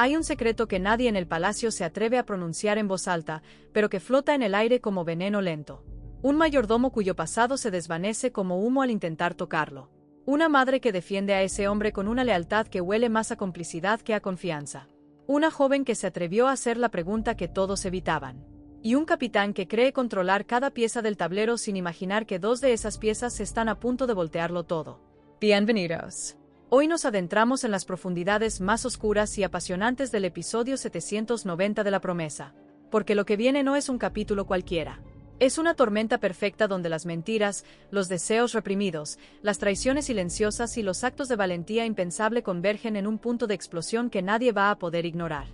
Hay un secreto que nadie en el palacio se atreve a pronunciar en voz alta, pero que flota en el aire como veneno lento. Un mayordomo cuyo pasado se desvanece como humo al intentar tocarlo. Una madre que defiende a ese hombre con una lealtad que huele más a complicidad que a confianza. Una joven que se atrevió a hacer la pregunta que todos evitaban. Y un capitán que cree controlar cada pieza del tablero sin imaginar que dos de esas piezas están a punto de voltearlo todo. Bienvenidos. Hoy nos adentramos en las profundidades más oscuras y apasionantes del episodio 790 de La Promesa. Porque lo que viene no es un capítulo cualquiera. Es una tormenta perfecta donde las mentiras, los deseos reprimidos, las traiciones silenciosas y los actos de valentía impensable convergen en un punto de explosión que nadie va a poder ignorar.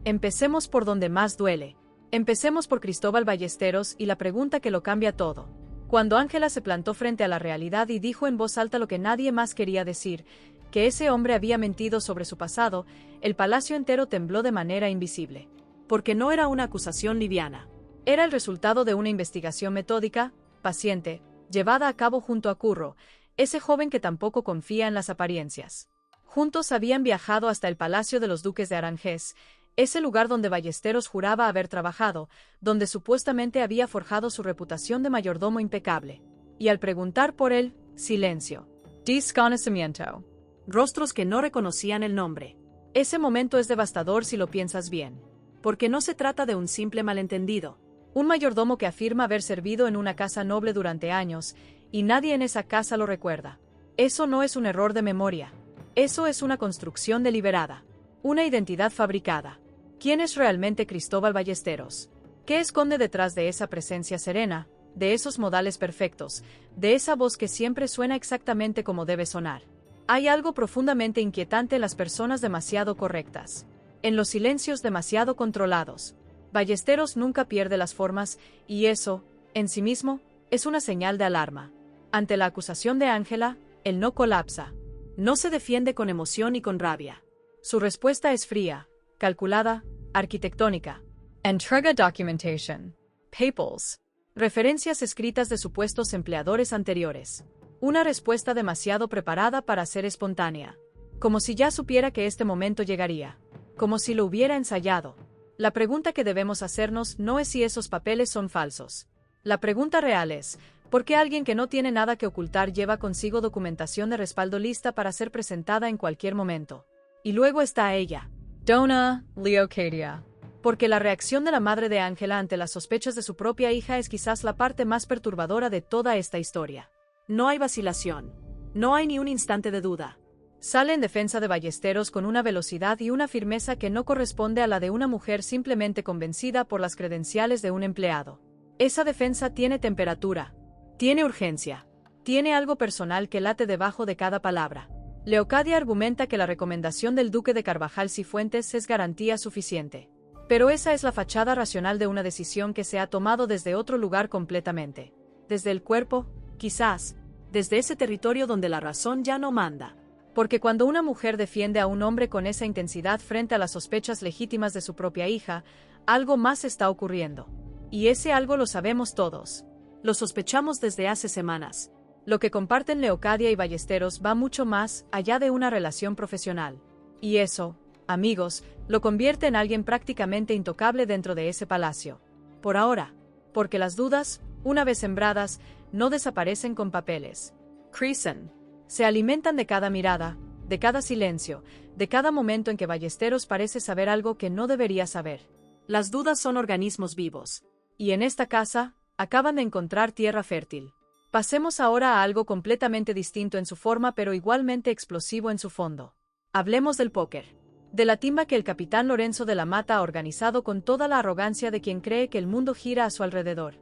Empecemos por donde más duele. Empecemos por Cristóbal Ballesteros y la pregunta que lo cambia todo. Cuando Ángela se plantó frente a la realidad y dijo en voz alta lo que nadie más quería decir, que ese hombre había mentido sobre su pasado, el palacio entero tembló de manera invisible. Porque no era una acusación liviana. Era el resultado de una investigación metódica, paciente, llevada a cabo junto a Curro, ese joven que tampoco confía en las apariencias. Juntos habían viajado hasta el Palacio de los Duques de Aranjuez, ese lugar donde Ballesteros juraba haber trabajado, donde supuestamente había forjado su reputación de mayordomo impecable. Y al preguntar por él, silencio. Desconocimiento. Rostros que no reconocían el nombre. Ese momento es devastador si lo piensas bien. Porque no se trata de un simple malentendido. Un mayordomo que afirma haber servido en una casa noble durante años, y nadie en esa casa lo recuerda. Eso no es un error de memoria. Eso es una construcción deliberada. Una identidad fabricada. ¿Quién es realmente Cristóbal Ballesteros? ¿Qué esconde detrás de esa presencia serena, de esos modales perfectos, de esa voz que siempre suena exactamente como debe sonar? Hay algo profundamente inquietante en las personas demasiado correctas. En los silencios demasiado controlados. Ballesteros nunca pierde las formas, y eso, en sí mismo, es una señal de alarma. Ante la acusación de Ángela, él no colapsa. No se defiende con emoción y con rabia. Su respuesta es fría, calculada, arquitectónica. Entrega documentation. Papers. Referencias escritas de supuestos empleadores anteriores. Una respuesta demasiado preparada para ser espontánea. Como si ya supiera que este momento llegaría. Como si lo hubiera ensayado. La pregunta que debemos hacernos no es si esos papeles son falsos. La pregunta real es, ¿por qué alguien que no tiene nada que ocultar lleva consigo documentación de respaldo lista para ser presentada en cualquier momento? Y luego está ella. Donna Leocadia. Porque la reacción de la madre de Ángela ante las sospechas de su propia hija es quizás la parte más perturbadora de toda esta historia. No hay vacilación. No hay ni un instante de duda. Sale en defensa de Ballesteros con una velocidad y una firmeza que no corresponde a la de una mujer simplemente convencida por las credenciales de un empleado. Esa defensa tiene temperatura. Tiene urgencia. Tiene algo personal que late debajo de cada palabra. Leocadia argumenta que la recomendación del duque de Carvajal Cifuentes es garantía suficiente. Pero esa es la fachada racional de una decisión que se ha tomado desde otro lugar completamente. Desde el cuerpo, quizás, desde ese territorio donde la razón ya no manda. Porque cuando una mujer defiende a un hombre con esa intensidad frente a las sospechas legítimas de su propia hija, algo más está ocurriendo. Y ese algo lo sabemos todos. Lo sospechamos desde hace semanas. Lo que comparten Leocadia y Ballesteros va mucho más allá de una relación profesional. Y eso, amigos, lo convierte en alguien prácticamente intocable dentro de ese palacio. Por ahora. Porque las dudas, una vez sembradas, no desaparecen con papeles. Crecen. Se alimentan de cada mirada, de cada silencio, de cada momento en que Ballesteros parece saber algo que no debería saber. Las dudas son organismos vivos. Y en esta casa, acaban de encontrar tierra fértil. Pasemos ahora a algo completamente distinto en su forma pero igualmente explosivo en su fondo. Hablemos del póker. De la timba que el capitán Lorenzo de la Mata ha organizado con toda la arrogancia de quien cree que el mundo gira a su alrededor.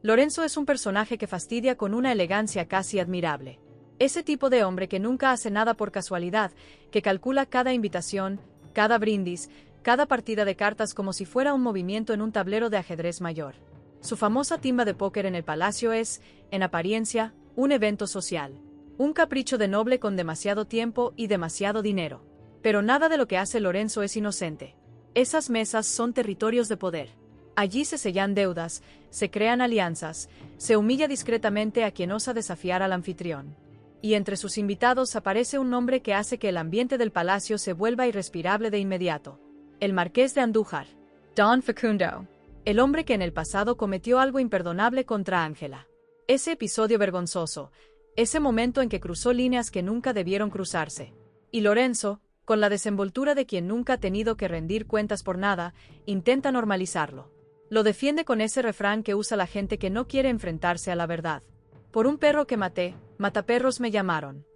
Lorenzo es un personaje que fastidia con una elegancia casi admirable. Ese tipo de hombre que nunca hace nada por casualidad, que calcula cada invitación, cada brindis, cada partida de cartas como si fuera un movimiento en un tablero de ajedrez mayor. Su famosa timba de póker en el palacio es, en apariencia, un evento social. Un capricho de noble con demasiado tiempo y demasiado dinero. Pero nada de lo que hace Lorenzo es inocente. Esas mesas son territorios de poder. Allí se sellan deudas, se crean alianzas, se humilla discretamente a quien osa desafiar al anfitrión. y entre sus invitados aparece un nombre que hace que el ambiente del palacio se vuelva irrespirable de inmediato. El Marqués de Andújar. Don Facundo. El hombre que en el pasado cometió algo imperdonable contra Ángela. Ese episodio vergonzoso, ese momento en que cruzó líneas que nunca debieron cruzarse. Y Lorenzo, con la desenvoltura de quien nunca ha tenido que rendir cuentas por nada, intenta normalizarlo. Lo defiende con ese refrán que usa la gente que no quiere enfrentarse a la verdad. Por un perro que maté, mataperros me llamaron.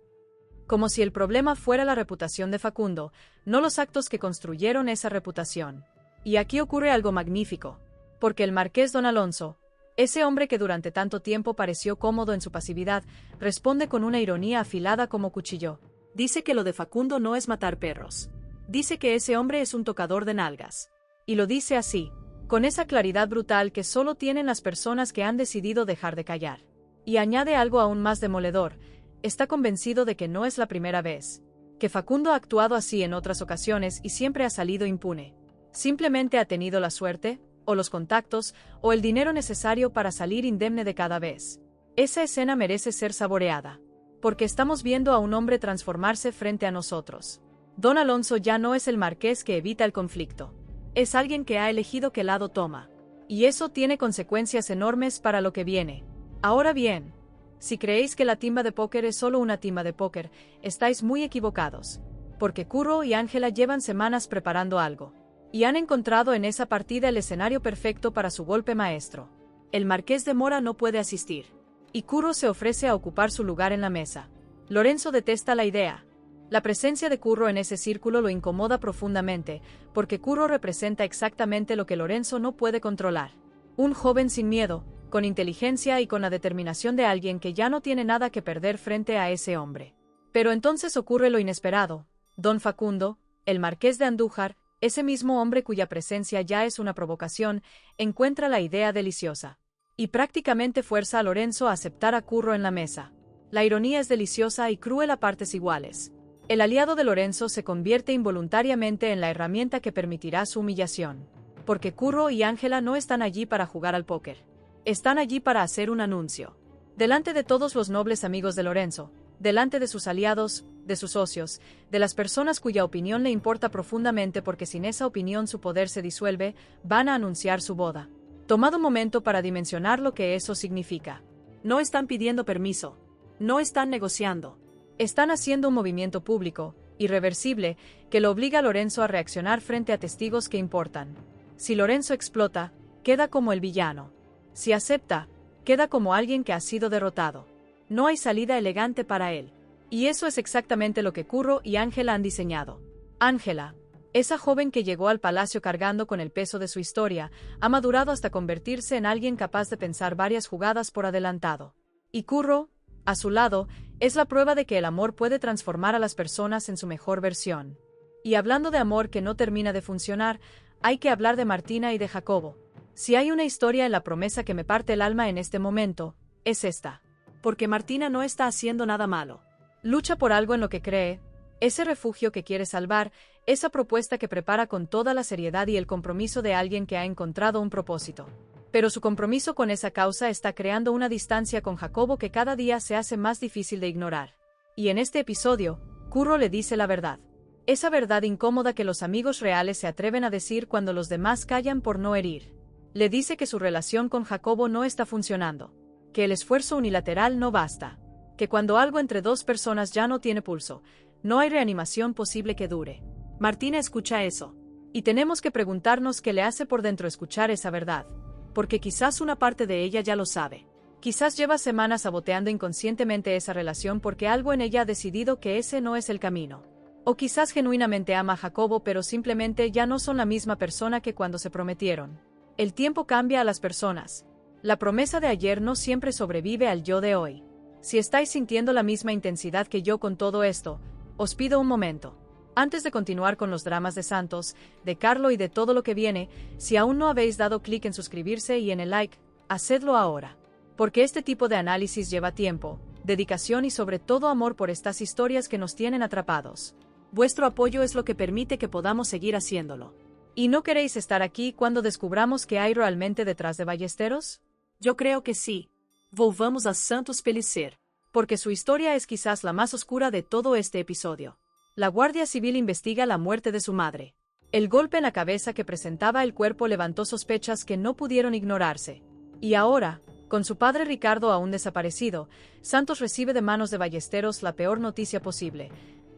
Como si el problema fuera la reputación de Facundo, no los actos que construyeron esa reputación. Y aquí ocurre algo magnífico. Porque el marqués don Alonso, ese hombre que durante tanto tiempo pareció cómodo en su pasividad, responde con una ironía afilada como cuchillo. Dice que lo de Facundo no es matar perros. Dice que ese hombre es un tocador de nalgas. Y lo dice así, con esa claridad brutal que solo tienen las personas que han decidido dejar de callar. Y añade algo aún más demoledor, está convencido de que no es la primera vez. Que Facundo ha actuado así en otras ocasiones y siempre ha salido impune. Simplemente ha tenido la suerte, o los contactos, o el dinero necesario para salir indemne de cada vez. Esa escena merece ser saboreada. Porque estamos viendo a un hombre transformarse frente a nosotros. Don Alonso ya no es el marqués que evita el conflicto. Es alguien que ha elegido qué lado toma. Y eso tiene consecuencias enormes para lo que viene. Ahora bien, si creéis que la timba de póker es solo una timba de póker, estáis muy equivocados. Porque Curro y Ángela llevan semanas preparando algo. Y han encontrado en esa partida el escenario perfecto para su golpe maestro. El marqués de Mora no puede asistir. Y Curro se ofrece a ocupar su lugar en la mesa. Lorenzo detesta la idea. La presencia de Curro en ese círculo lo incomoda profundamente, porque Curro representa exactamente lo que Lorenzo no puede controlar. Un joven sin miedo, con inteligencia y con la determinación de alguien que ya no tiene nada que perder frente a ese hombre. Pero entonces ocurre lo inesperado. Don Facundo, el marqués de Andújar, ese mismo hombre cuya presencia ya es una provocación, encuentra la idea deliciosa. Y prácticamente fuerza a Lorenzo a aceptar a Curro en la mesa. La ironía es deliciosa y cruel a partes iguales. El aliado de Lorenzo se convierte involuntariamente en la herramienta que permitirá su humillación. Porque Curro y Ángela no están allí para jugar al póker. Están allí para hacer un anuncio. Delante de todos los nobles amigos de Lorenzo, delante de sus aliados, de sus socios, de las personas cuya opinión le importa profundamente porque sin esa opinión su poder se disuelve, van a anunciar su boda. Tomad un momento para dimensionar lo que eso significa. No están pidiendo permiso. No están negociando. Están haciendo un movimiento público, irreversible, que lo obliga a Lorenzo a reaccionar frente a testigos que importan. Si Lorenzo explota, queda como el villano. Si acepta, queda como alguien que ha sido derrotado. No hay salida elegante para él. Y eso es exactamente lo que Curro y Ángela han diseñado. Ángela, esa joven que llegó al palacio cargando con el peso de su historia, ha madurado hasta convertirse en alguien capaz de pensar varias jugadas por adelantado. Y Curro, a su lado, es la prueba de que el amor puede transformar a las personas en su mejor versión. Y hablando de amor que no termina de funcionar, hay que hablar de Martina y de Jacobo. Si hay una historia en la promesa que me parte el alma en este momento, es esta. Porque Martina no está haciendo nada malo. Lucha por algo en lo que cree, ese refugio que quiere salvar, esa propuesta que prepara con toda la seriedad y el compromiso de alguien que ha encontrado un propósito. Pero su compromiso con esa causa está creando una distancia con Jacobo que cada día se hace más difícil de ignorar. Y en este episodio, Curro le dice la verdad. Esa verdad incómoda que los amigos reales se atreven a decir cuando los demás callan por no herir. Le dice que su relación con Jacobo no está funcionando. Que el esfuerzo unilateral no basta. Que cuando algo entre dos personas ya no tiene pulso, no hay reanimación posible que dure. Martina escucha eso. Y tenemos que preguntarnos qué le hace por dentro escuchar esa verdad. Porque quizás una parte de ella ya lo sabe. Quizás lleva semanas saboteando inconscientemente esa relación porque algo en ella ha decidido que ese no es el camino. O quizás genuinamente ama a Jacobo pero simplemente ya no son la misma persona que cuando se prometieron. El tiempo cambia a las personas. La promesa de ayer no siempre sobrevive al yo de hoy. Si estáis sintiendo la misma intensidad que yo con todo esto, os pido un momento. Antes de continuar con los dramas de Santos, de Carlo y de todo lo que viene, si aún no habéis dado clic en suscribirse y en el like, hacedlo ahora. Porque este tipo de análisis lleva tiempo, dedicación y sobre todo amor por estas historias que nos tienen atrapados. Vuestro apoyo es lo que permite que podamos seguir haciéndolo. ¿Y no queréis estar aquí cuando descubramos qué hay realmente detrás de Ballesteros? Yo creo que sí. Volvamos a Santos Pellicer. porque su historia es quizás la más oscura de todo este episodio. La Guardia Civil investiga la muerte de su madre. El golpe en la cabeza que presentaba el cuerpo levantó sospechas que no pudieron ignorarse. Y ahora, con su padre Ricardo aún desaparecido, Santos recibe de manos de Ballesteros la peor noticia posible.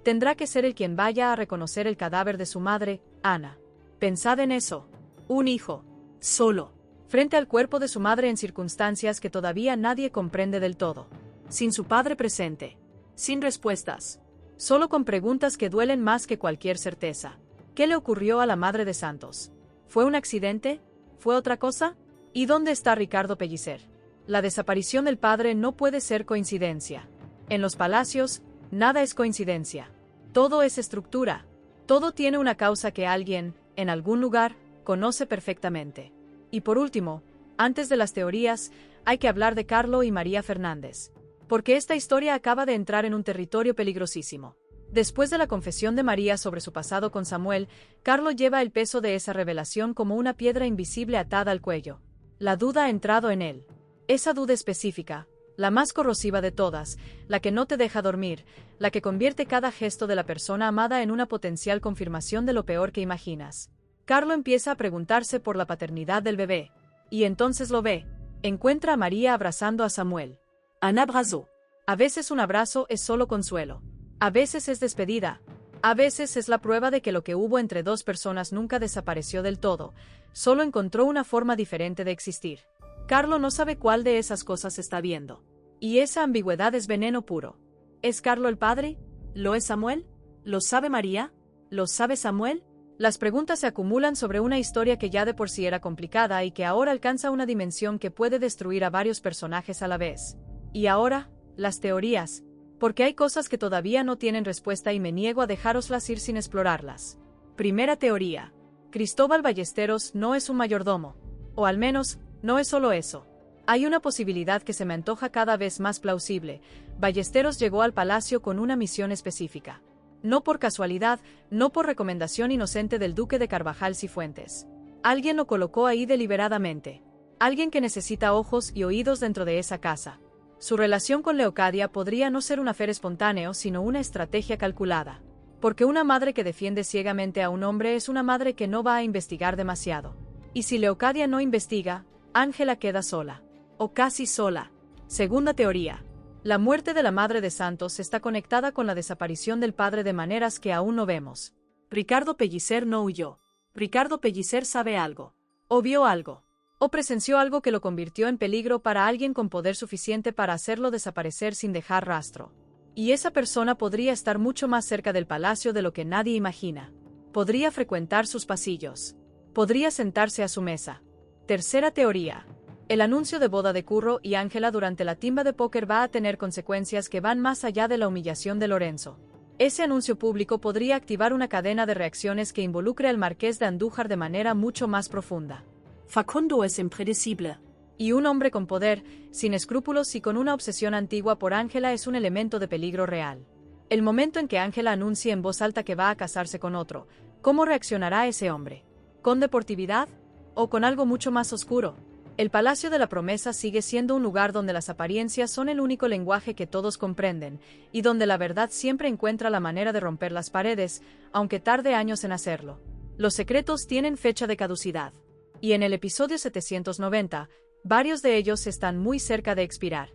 Tendrá que ser él quien vaya a reconocer el cadáver de su madre, Ana. Pensad en eso. Un hijo, solo, frente al cuerpo de su madre en circunstancias que todavía nadie comprende del todo. Sin su padre presente. Sin respuestas. Solo con preguntas que duelen más que cualquier certeza. ¿Qué le ocurrió a la madre de Santos? ¿Fue un accidente? ¿Fue otra cosa? ¿Y dónde está Ricardo Pellicer? La desaparición del padre no puede ser coincidencia. En los palacios, nada es coincidencia. Todo es estructura. Todo tiene una causa que alguien, en algún lugar, conoce perfectamente. Y por último, antes de las teorías, hay que hablar de Carlo y María Fernández. Porque esta historia acaba de entrar en un territorio peligrosísimo. Después de la confesión de María sobre su pasado con Samuel, Carlo lleva el peso de esa revelación como una piedra invisible atada al cuello. La duda ha entrado en él. Esa duda específica, la más corrosiva de todas, la que no te deja dormir, la que convierte cada gesto de la persona amada en una potencial confirmación de lo peor que imaginas. Carlo empieza a preguntarse por la paternidad del bebé. Y entonces lo ve. Encuentra a María abrazando a Samuel. Un abrazo. A veces un abrazo es solo consuelo. A veces es despedida. A veces es la prueba de que lo que hubo entre dos personas nunca desapareció del todo, solo encontró una forma diferente de existir. Carlo no sabe cuál de esas cosas está viendo. Y esa ambigüedad es veneno puro. ¿Es Carlo el padre? ¿Lo es Samuel? ¿Lo sabe María? ¿Lo sabe Samuel? Las preguntas se acumulan sobre una historia que ya de por sí era complicada y que ahora alcanza una dimensión que puede destruir a varios personajes a la vez. Y ahora, las teorías. Porque hay cosas que todavía no tienen respuesta y me niego a dejároslas ir sin explorarlas. Primera teoría. Cristóbal Ballesteros no es un mayordomo. O al menos, no es solo eso. Hay una posibilidad que se me antoja cada vez más plausible. Ballesteros llegó al palacio con una misión específica. No por casualidad, no por recomendación inocente del duque de Carvajal Cifuentes. Alguien lo colocó ahí deliberadamente. Alguien que necesita ojos y oídos dentro de esa casa. Su relación con Leocadia podría no ser un afer espontáneo, sino una estrategia calculada. Porque una madre que defiende ciegamente a un hombre es una madre que no va a investigar demasiado. Y si Leocadia no investiga, Ángela queda sola. O casi sola. Segunda teoría. La muerte de la madre de Santos está conectada con la desaparición del padre de maneras que aún no vemos. Ricardo Pellicer no huyó. Ricardo Pellicer sabe algo. O vio algo. O presenció algo que lo convirtió en peligro para alguien con poder suficiente para hacerlo desaparecer sin dejar rastro. Y esa persona podría estar mucho más cerca del palacio de lo que nadie imagina. Podría frecuentar sus pasillos. Podría sentarse a su mesa. Tercera teoría. El anuncio de boda de Curro y Ángela durante la timba de póker va a tener consecuencias que van más allá de la humillación de Lorenzo. Ese anuncio público podría activar una cadena de reacciones que involucre al marqués de Andújar de manera mucho más profunda. Facundo es impredecible. Y un hombre con poder, sin escrúpulos y con una obsesión antigua por Ángela es un elemento de peligro real. El momento en que Ángela anuncie en voz alta que va a casarse con otro, ¿cómo reaccionará ese hombre? ¿Con deportividad? ¿O con algo mucho más oscuro? El Palacio de la Promesa sigue siendo un lugar donde las apariencias son el único lenguaje que todos comprenden, y donde la verdad siempre encuentra la manera de romper las paredes, aunque tarde años en hacerlo. Los secretos tienen fecha de caducidad. Y en el episodio 790, varios de ellos están muy cerca de expirar.